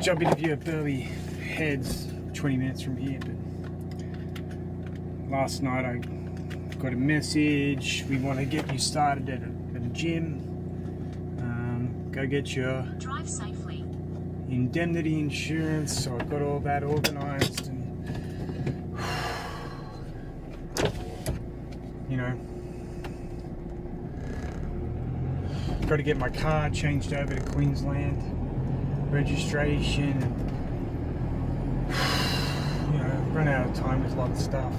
jump interview at Burleigh Heads, 20 minutes from here. But last night I got a message. We want to get you started at a gym. Go get your drive safely indemnity insurance. So I got all that organised, and you know, got to get my car changed over to Queensland registration, and you know, run out of time with a lot of stuff.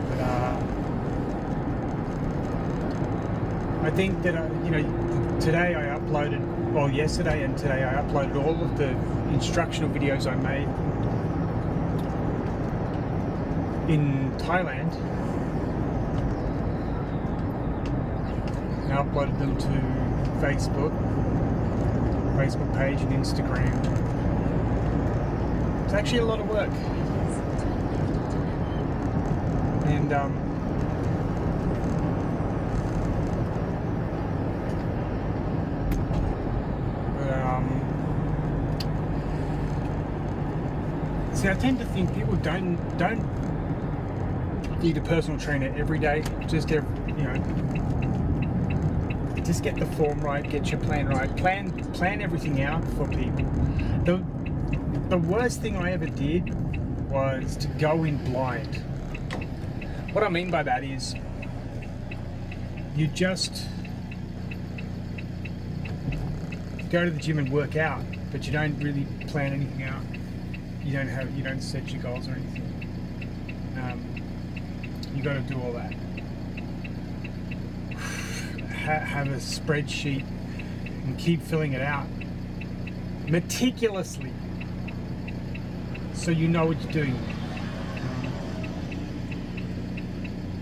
But I think that yesterday and today I uploaded all of the instructional videos I made in Thailand. I uploaded them to Facebook page and Instagram. It's actually a lot of work. And see, I tend to think people don't need a personal trainer every day. Just get the form right, get your plan right, plan everything out for people. The worst thing I ever did was to go in blind. What I mean by that is you just go to the gym and work out, but you don't really plan anything out. You don't set your goals or anything. You got to do all that. Have a spreadsheet and keep filling it out meticulously, so you know what you're doing.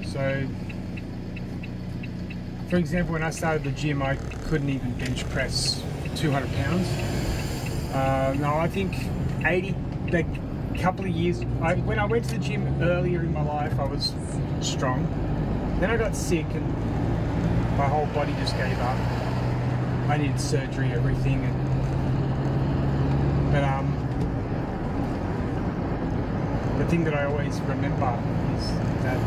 So, for example, when I started the gym, I couldn't even bench press 200 pounds. No, I think 80. A couple of years, when I went to the gym earlier in my life, I was strong. Then I got sick and my whole body just gave up. I needed surgery, everything. But the thing that I always remember is that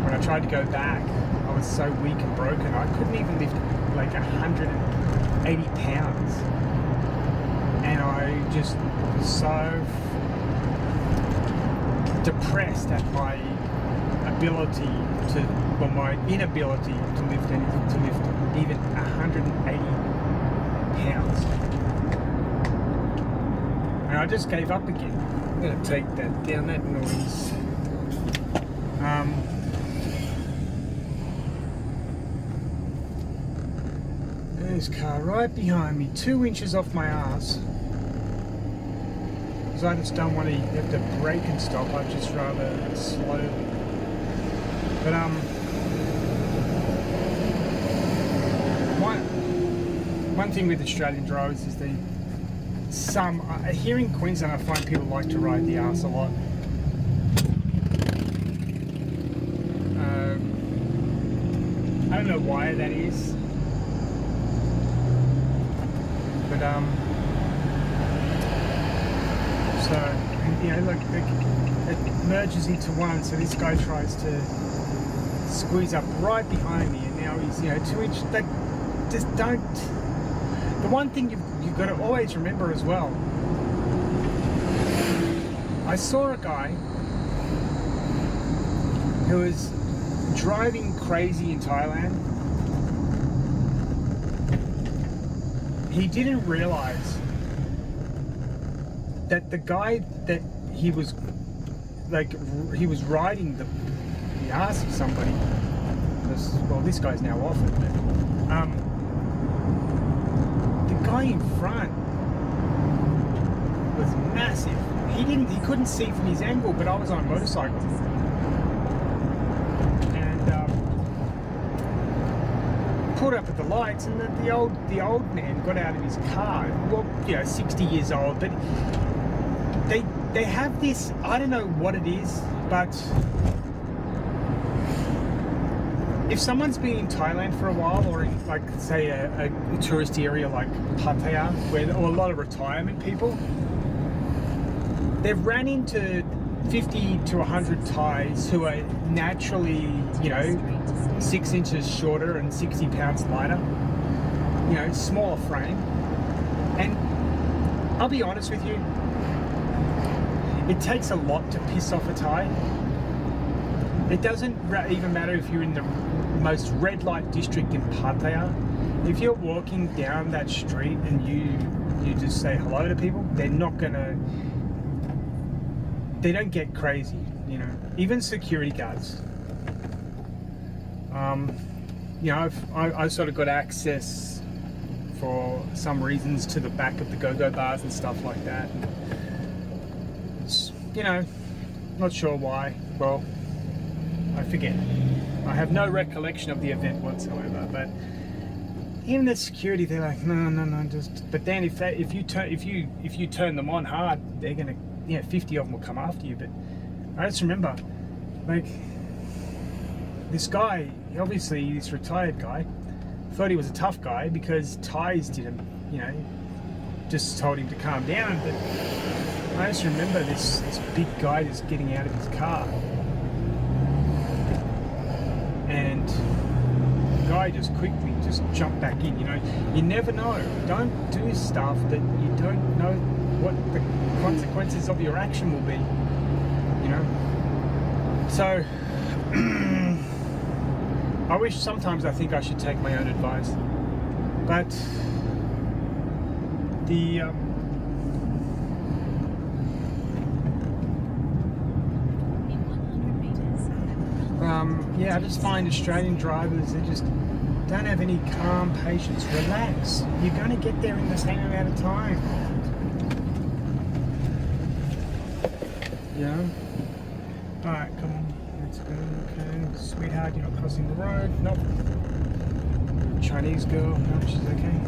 when I tried to go back, I was so weak and broken, I couldn't even lift like 180 pounds. And I just was so depressed at my ability my inability to lift anything, to lift even 180 pounds. And I just gave up again. I'm going to take that down, that noise. There's a car right behind me, 2 inches off my ass. Because I just don't want to have to brake and stop. I'd just rather slow. But one thing with Australian drivers is here in Queensland, I find people like to ride the arse a lot. I don't know why that is, but so, you know, like it merges into one. So this guy tries to squeeze up right behind me, and now he's, 2 inches. That just don't. The one thing you've got to always remember as well. I saw a guy who was driving crazy in Thailand. He didn't realize that the guy that he was riding the ass of somebody. This guy's now off it, but the guy in front was massive. He couldn't see from his angle, but I was on a motorcycle. Pulled up at the lights, and the old man got out of his car. Well, 60 years old, but they have this, I don't know what it is, but if someone's been in Thailand for a while, or in, like, say, a tourist area like Pattaya, where or a lot of retirement people, they've ran into 50 to 100 Thais who are naturally, 6 inches shorter and 60 pounds lighter, smaller frame. And I'll be honest with you, it takes a lot to piss off a Thai. It doesn't even matter if you're in the most red light district in Pattaya. If you're walking down that street and you just say hello to people, they're not gonna. They don't get crazy, Even security guards. I've sort of got access for some reasons to the back of the go-go bars and stuff like that. It's, not sure why. Well, I forget. I have no recollection of the event whatsoever. But even the security, they're like, no, just. But then if you turn them on hard, they're gonna, 50 of them will come after you. But I just remember, like, this guy, obviously this retired guy, thought he was a tough guy because Thais didn't, just told him to calm down. But I just remember this big guy just getting out of his car. And the guy just quickly just jumped back in. You never know. Don't do stuff that you don't know what the consequences of your action will be. So I think I should take my own advice. But I just find Australian drivers, they just don't have any calm patience. Relax. You're going to get there in the same amount of time. Alright, come on. Let's go. Okay. Sweetheart, you're not crossing the road. Nope. Chinese girl. No, she's okay.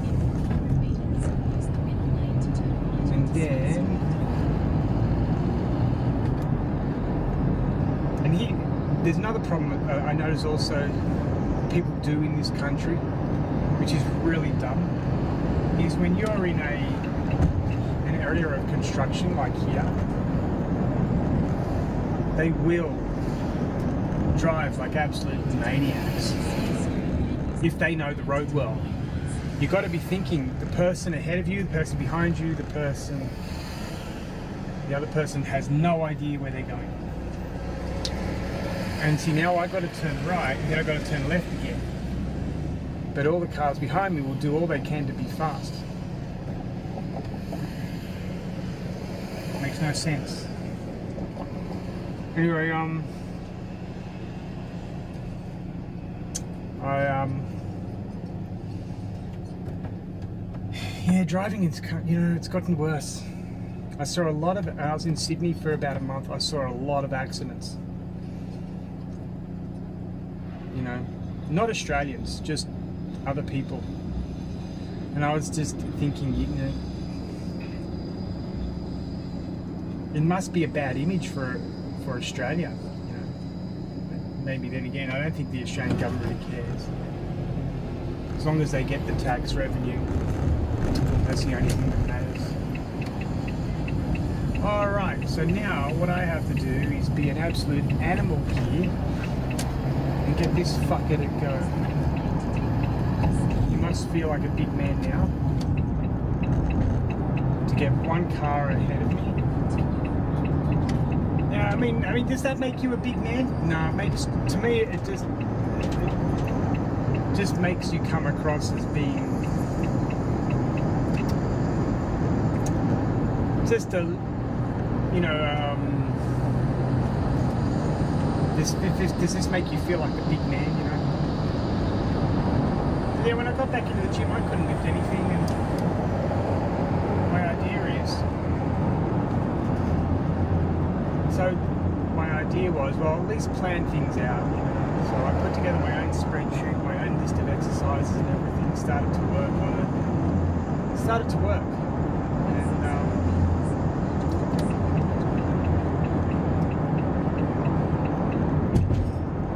And then... there's another problem I notice also people do in this country, which is really dumb, is when you're in an area of construction like here, they will drive like absolute maniacs if they know the road well. You've got to be thinking the person ahead of you, the person behind you, the other person has no idea where they're going. And see, now I've got to turn right, and then I've got to turn left again. But all the cars behind me will do all they can to be fast. Makes no sense. Anyway, driving is, it's gotten worse. I was in Sydney for about a month. I saw a lot of accidents. Not Australians, just other people. And I was just thinking, it must be a bad image for Australia. Maybe then again, I don't think the Australian government really cares. As long as they get the tax revenue, that's the only thing that matters. Alright, so now what I have to do is be an absolute animal here and get this fucker to go. You must feel like a big man now to get one car ahead of me. Yeah, I mean, does that make you a big man? No, to me, it just makes you come across as being just a, does this make you feel like a big man, Yeah, when I got back into the gym, I couldn't lift anything, and my idea was, well, at least plan things out, So I put together my own spreadsheet, my own list of exercises and everything, started to work on it. It started to work. And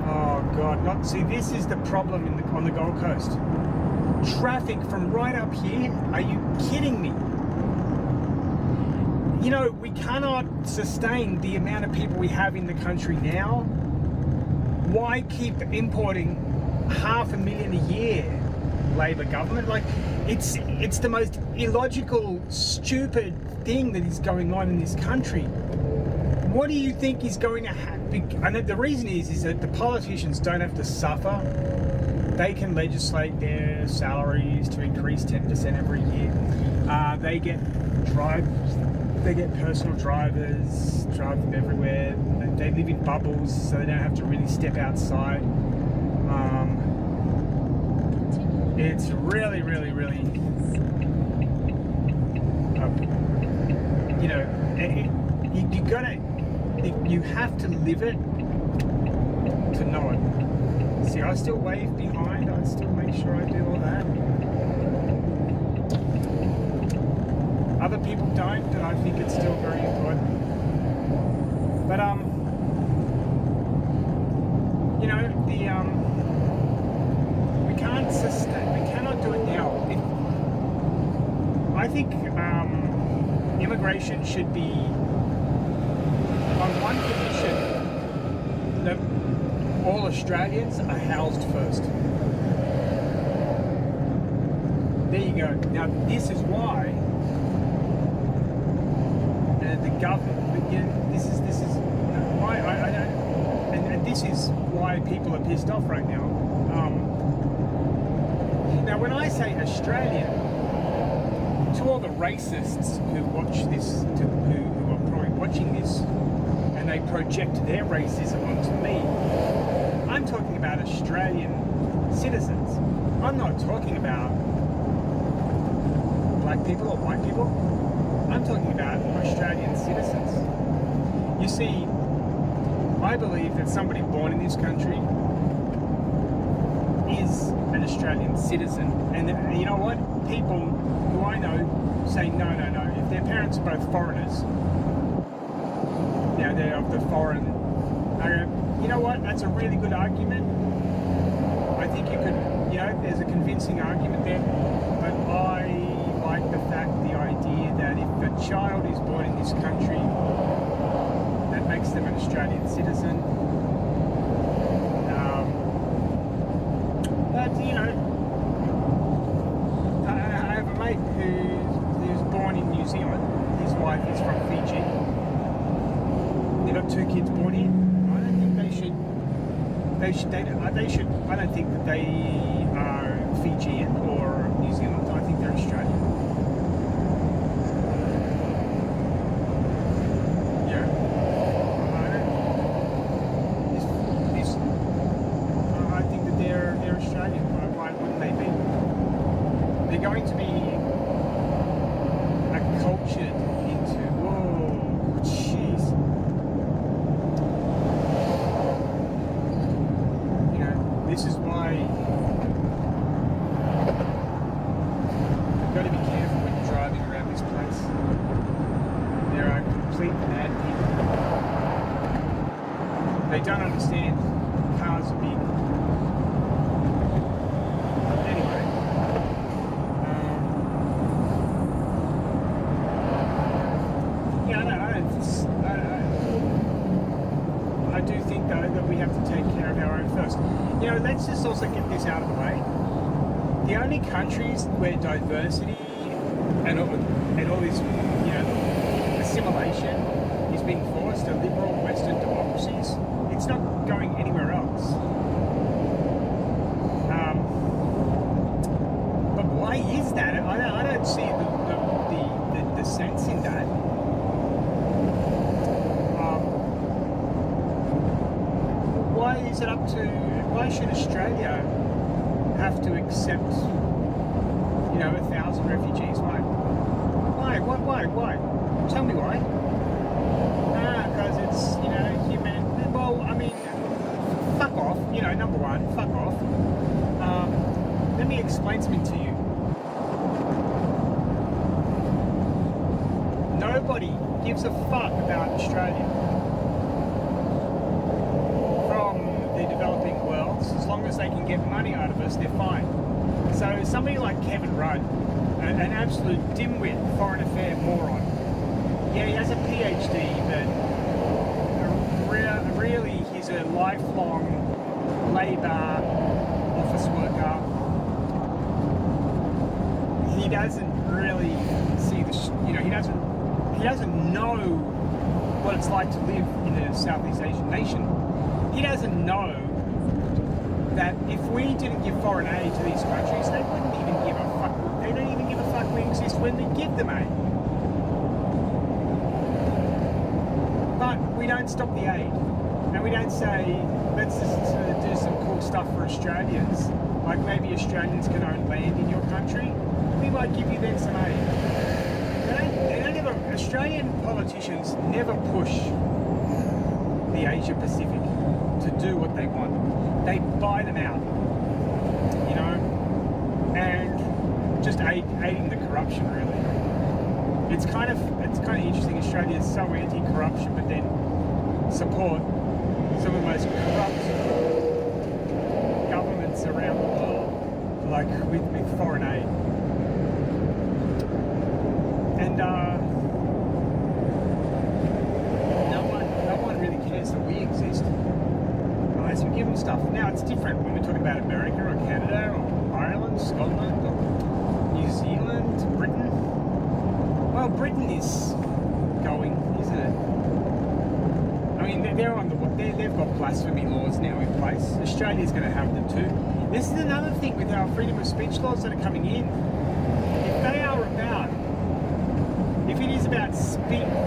oh God, not See, this is the problem on the Gold Coast. Traffic from right up here. Are you kidding me? You know, we cannot sustain the amount of people we have in the country now. Why keep importing 500,000 a year, Labor government? Like, it's the most illogical, stupid thing that is going on in this country. What do you think is going to happen? And the reason is that the politicians don't have to suffer. They can legislate their salaries to increase 10% every year. They get personal drivers, drive them everywhere. They live in bubbles, so they don't have to really step outside. It's really, really, really, you know, you have to live it to know it. See, I still wave behind, I still make sure I do all that. Other people don't, and I think it's still very important. But, you know, we cannot do it now. I think immigration should be on one condition, that all Australians are housed first. There you go. Now, this is why the government, you know, this is why I don't, and this is why people are pissed off right now. Now, when I say Australian, to all the racists who watch this, who are probably watching this, and they project their racism onto me, I'm talking about Australian citizens. I'm not talking about black people or white people. I'm talking about Australian citizens. You see, I believe that somebody born in this country is an Australian citizen. And you know what? People who I know say no. If their parents are both foreigners, you know, they're of the foreign. I go, you know what? That's a really good argument. I think you could, you know, there's a convincing argument there. But I like the idea that if a child is born in this country, that makes them an Australian citizen. But, you know, I have a mate who's born in New Zealand. His wife is from Fiji. They've got 2 kids born here. I don't think they should. I don't think that they are Fijian or New Zealand. I think they're Australian. Yeah. I think that they're Australian. Why wouldn't they be? They're going to be acculturated into. Whoa, jeez. This is why you've got to be careful when you're driving around this place. There are complete mad people. They don't understand cars are big. Anyway, I do think though that we have to take care of our own first. You know, let's just also get this out of the way. The only countries where diversity and all this, you know, assimilation is being forced are liberal Western democracies. It's not going anywhere else. But why is that? I don't see the sense in that. Why is it up to? Why should Australia have to accept, you know, 1,000 refugees? Why? Tell me why. Because it's, you know, human. Well, I mean, fuck off. You know, number one, fuck off. Let me explain something to you. Nobody gives a fuck about Australia from the developing world, as long can get money out of us, they're fine. So somebody like Kevin Rudd, an absolute dimwit foreign affair moron, yeah, he has a PhD, but really he's a lifelong labour office worker. He doesn't really see the, he doesn't know what it's like to live in a Southeast Asian nation. He doesn't know that if we didn't give foreign aid to these countries, they wouldn't even give a fuck. They don't even give a fuck we exist when we give them aid. But we don't stop the aid, and we don't say, let's just do some cool stuff for Australians, like maybe Australians can own land in your country. We might give you then some aid. Australian politicians never push the Asia Pacific to do what they want. They buy them out, and just aiding the corruption, really. It's kind of interesting. Australia is so anti-corruption, but then support some of the most corrupt governments around the world, like with foreign aid. And no one really cares that we exist unless we give them stuff. Now it's different when we're talking about America or Canada or Ireland, Scotland or New Zealand, Britain. Well, Britain is going, isn't it? I mean, they've got blasphemy laws now in place. Australia's going to have them too. This is another thing with our freedom of speech laws that are coming in. If it is about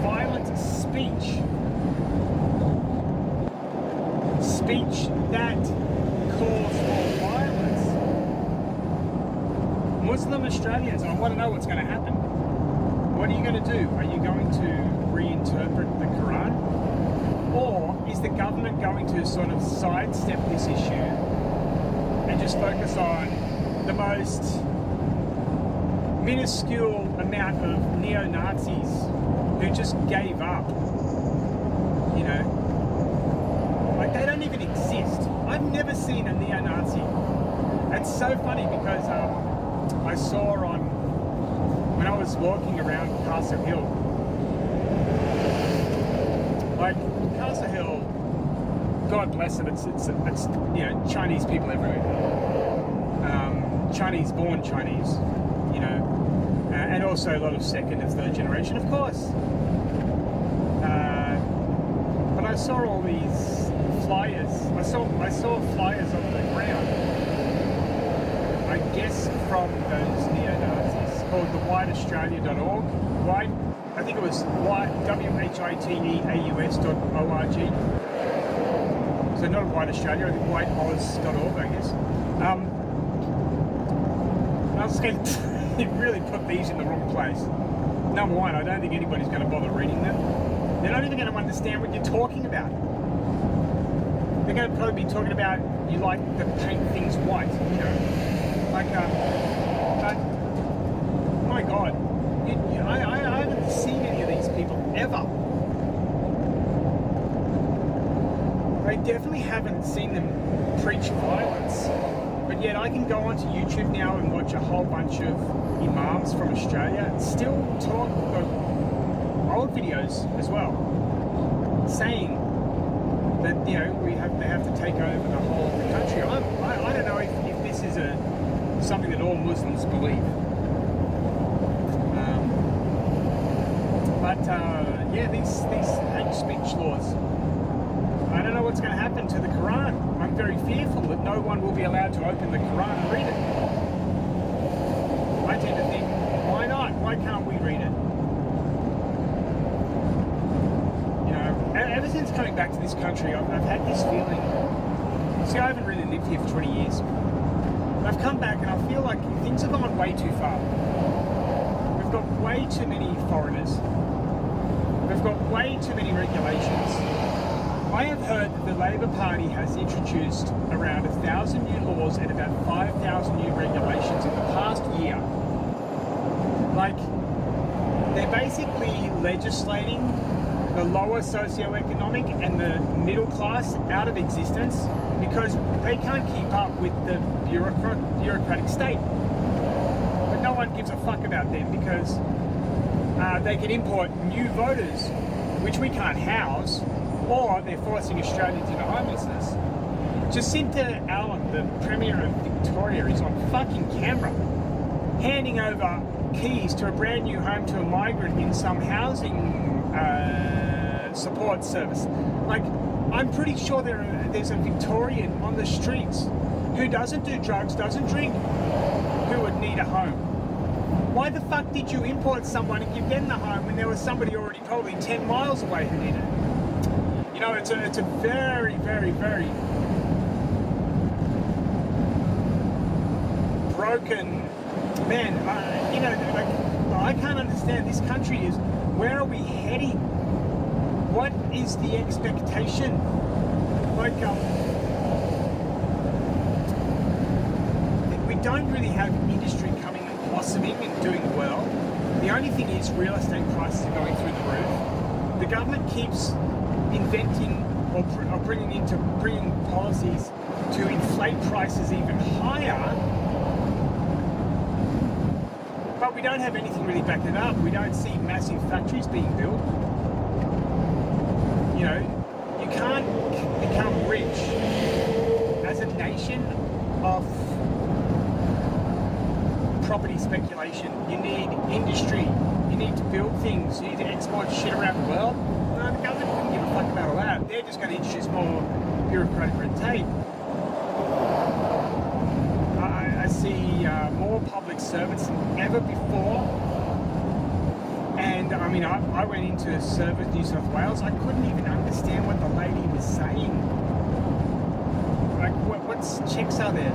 violent speech that calls for violence, Muslim Australians, I want to know what's going to happen. What are you going to do? Are you going to reinterpret the Quran? Or is the government going to sort of sidestep this issue and just focus on the most minuscule amount of neo-Nazis who just gave up, like they don't even exist. I've never seen a neo-Nazi. It's so funny because I saw when I was walking around Castle Hill, like Castle Hill, God bless it, it's Chinese people everywhere, Chinese born Chinese, and also a lot of second and third generation, of course. But I saw all these flyers. I saw flyers on the ground. I guess from those neo-Nazis called the whiteaustralia.org. I think it was WHITEAUS.org. So not White Australia, I think whiteoz.org, I guess. I was going to really put these in the wrong place. Number one, I don't think anybody's going to bother reading them. They're not even going to understand what you're talking about. They're going to probably be talking about you like to paint things white, but my God, I haven't seen any of these people ever. I definitely haven't seen them preach violence. But yet I can go onto YouTube now and watch a whole bunch of imams from Australia and still talk old videos as well, saying that they have to take over the whole of the country. I don't know if this is something that all Muslims believe. These hate speech laws. I don't know what's going to happen to the Quran. I'm very fearful that no one will be allowed to open the Quran and read it. I tend to think, why not? Why can't we read it? Ever since coming back to this country, I've had this feeling. See, I haven't really lived here for 20 years. I've come back and I feel like things have gone way too far. We've got way too many foreigners. We've got way too many regulations. I have heard that the Labor Party has introduced around 1,000 new laws and about 5,000 new regulations in the past year. Like, they're basically legislating the lower socioeconomic and the middle class out of existence because they can't keep up with the bureaucratic state. But no one gives a fuck about them because they can import new voters, which we can't house, or they're forcing Australians into homelessness. Jacinta Allen, the Premier of Victoria, is on fucking camera handing over keys to a brand new home to a migrant in some housing support service. Like, I'm pretty sure there's a Victorian on the streets who doesn't do drugs, doesn't drink, who would need a home. Why the fuck did you import someone and give them the home when there was somebody already probably 10 miles away who needed it? You know, it's a very, very, very broken, man, you know, like, I can't understand. This country is, where are we heading? What is the expectation? Like, we don't really have industry coming and blossoming and doing well. The only thing is real estate prices are going through the roof. The government keeps inventing or bringing policies to inflate prices even higher. But we don't have anything really backing it up. We don't see massive factories being built. You know, you can't become rich as a nation off property speculation. You need industry. You need to build things. You need to export shit around the world. No, the government couldn't give a fuck about all that. They're just going to introduce more bureaucratic red tape. I see more public servants than ever before. And I mean, I went into Service New South Wales. I couldn't even understand what the lady was saying. Like, what checks are there?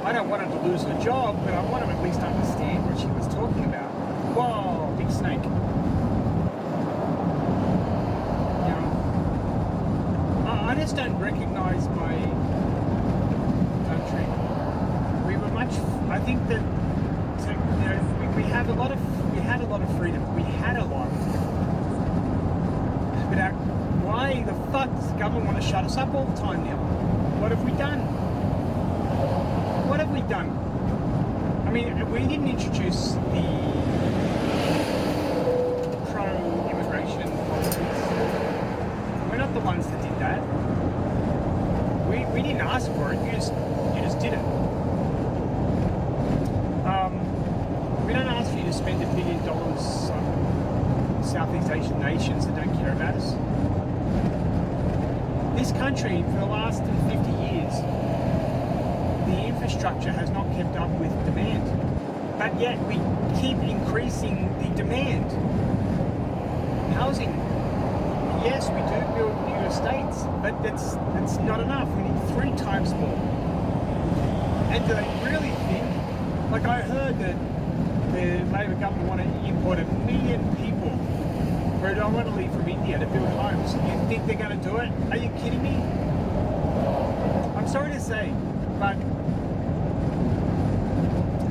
I don't want her to lose her job, but I want to at least understand what she was talking about. Whoa, big snake. You know, I just don't recognise my country. We were much. I think that, you know, we had a lot of freedom. We had a lot. But why the fuck does the government want to shut us up all the time now? What have we done? What have we done? I mean, we didn't introduce the pro-immigration policies. We're not the ones that did that. We didn't ask for it. You just did it. We don't ask for you to spend $1 billion on Southeast Asian nations that don't care about us. This country, for the last 50 years, the infrastructure has not kept up with demand. But yet we keep increasing the demand. Housing. Yes, we do build new estates, but that's not enough. We need 3 times more. And do they really think, like I heard that the Labor government want to import 1 million people, predominantly from India, to build homes. You think they're going to do it? Are you kidding me? I'm sorry to say, but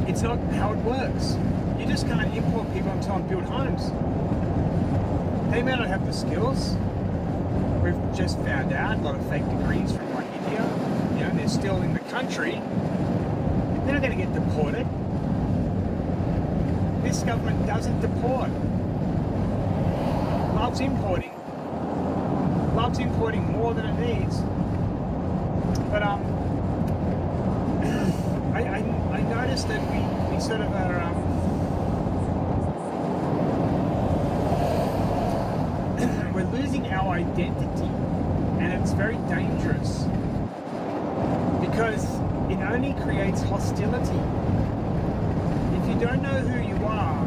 it's not how it works. You just can't import people and tell them build homes. They may not have the skills. We've just found out a lot of fake degrees from like India. You know, they're still in the country. They're not going to get deported. This government doesn't deport. Loves importing more than it needs. But I noticed that we sort of are we're losing our identity, and it's very dangerous because it only creates hostility. If you don't know who you are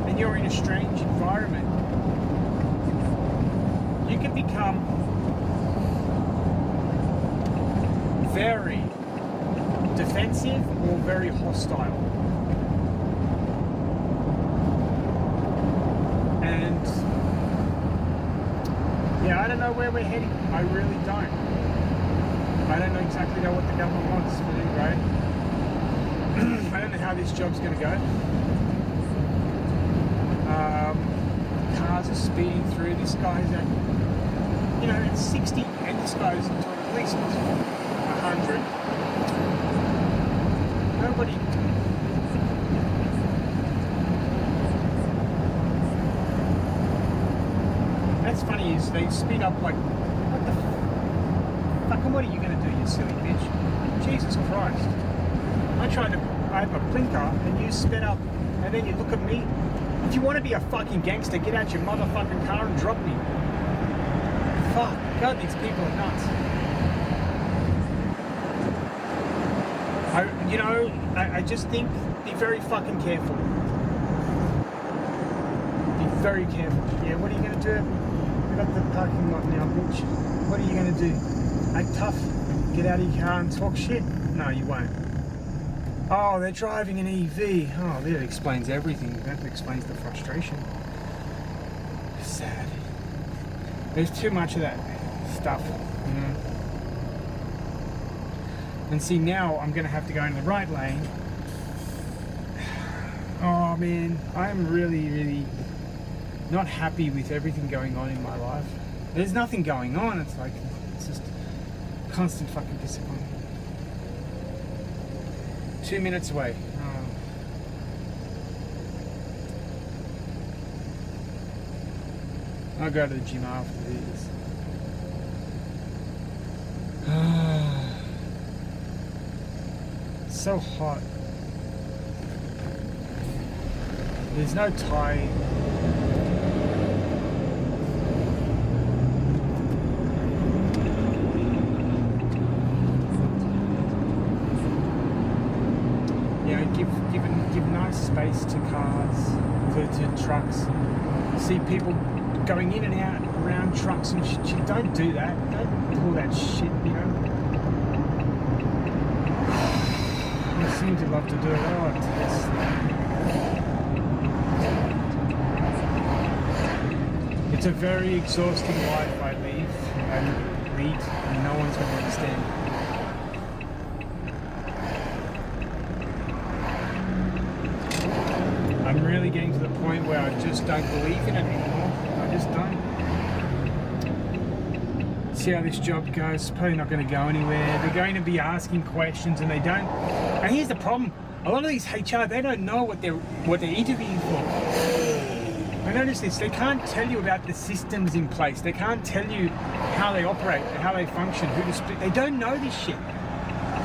and you're in a strange environment, you can become very defensive or very hostile. And yeah, I don't know where we're heading. I really don't. I don't know exactly what the government wants to do, right? I don't know how this job's going to go. cars are speeding through. This guy's at, at 60, and this guy's doing at least 100. Nobody. That's funny is they speed up like, what the fucking, what are you going to do, you silly bitch? Jesus Christ. I have a blinker and you sped up and then you look at me. If you want to be a fucking gangster, get out your motherfucking car and drop me. Fuck, God, these people are nuts. I just think, be very fucking careful. Be very careful. Yeah, what are you going to do? We've got the parking lot now, bitch. What are you going to do? Act tough? Get out of your car and talk shit? No, you won't. Oh, they're driving an EV. Oh, that explains everything. That explains the frustration. Sad. There's too much of that stuff, And see, now I'm going to have to go in the right lane. Oh, man. I'm really, really not happy with everything going on in my life. There's nothing going on. It's just constant fucking disappointment. 2 minutes away. Oh. I'll go to the gym after this. It's so hot. There's no tie. Give nice space to cars, to trucks. See people going in and out around trucks and shit. Don't do that. Don't pull that shit, They seem to love to do it. Oh, it's a very exhausting life I lead, and no one's going to understand. I'm really getting to the point where I just don't believe in it anymore. I just don't. See how this job goes. It's probably not going to go anywhere. They're going to be asking questions and they don't. And here's the problem. A lot of these HR, they don't know what they're interviewing for. I notice this. They can't tell you about the systems in place. They can't tell you how they operate, how they function, who to split. They don't know this shit.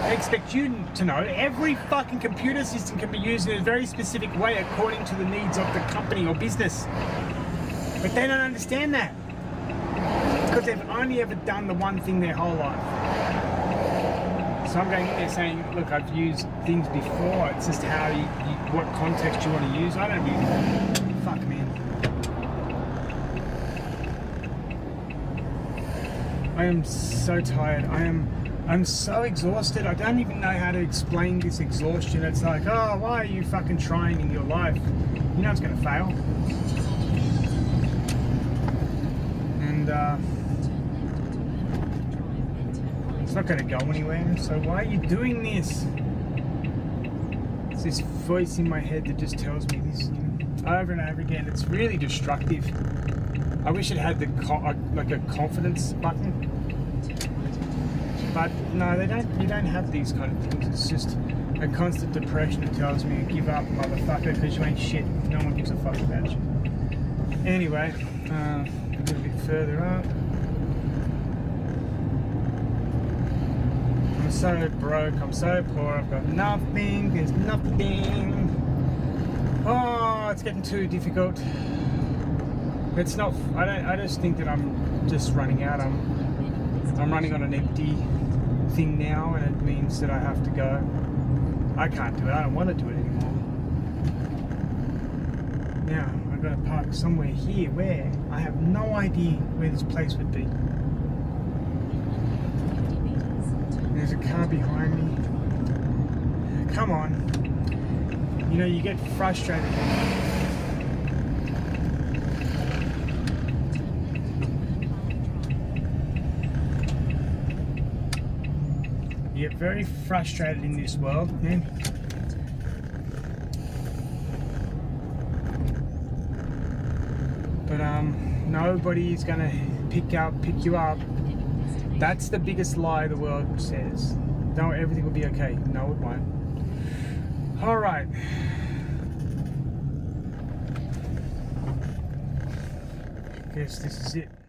They expect you to know. Every fucking computer system can be used in a very specific way according to the needs of the company or business. But they don't understand that. Because they've only ever done the one thing their whole life. So I'm going in there saying, look, I've used things before. It's just how what context you want to use. I don't really... Fuck, man. I am so tired. I'm so exhausted. I don't even know how to explain this exhaustion. It's like, oh, why are you fucking trying in your life? You know it's going to fail. And it's not going to go anywhere. So why are you doing this? It's this voice in my head that just tells me this over and over again. It's really destructive. I wish it had like a confidence button. But no, they don't. You don't have these kind of things. It's just a constant depression that tells me, give up, motherfucker, because you ain't shit. No one gives a fuck about you. Anyway, a little bit further up. I'm so broke. I'm so poor. I've got nothing. There's nothing. Oh, it's getting too difficult. It's not. I just think that I'm just running out. I'm running on an empty thing now, and it means that I have to go. I can't do it. I don't want to do it anymore. Now I've got to park somewhere here where I have no idea where this place would be. There's a car behind me. Come on. You get frustrated. You get very frustrated in this world, man. But nobody's gonna pick you up. That's the biggest lie the world says. No, everything will be okay. No, it won't. All right. Guess this is it.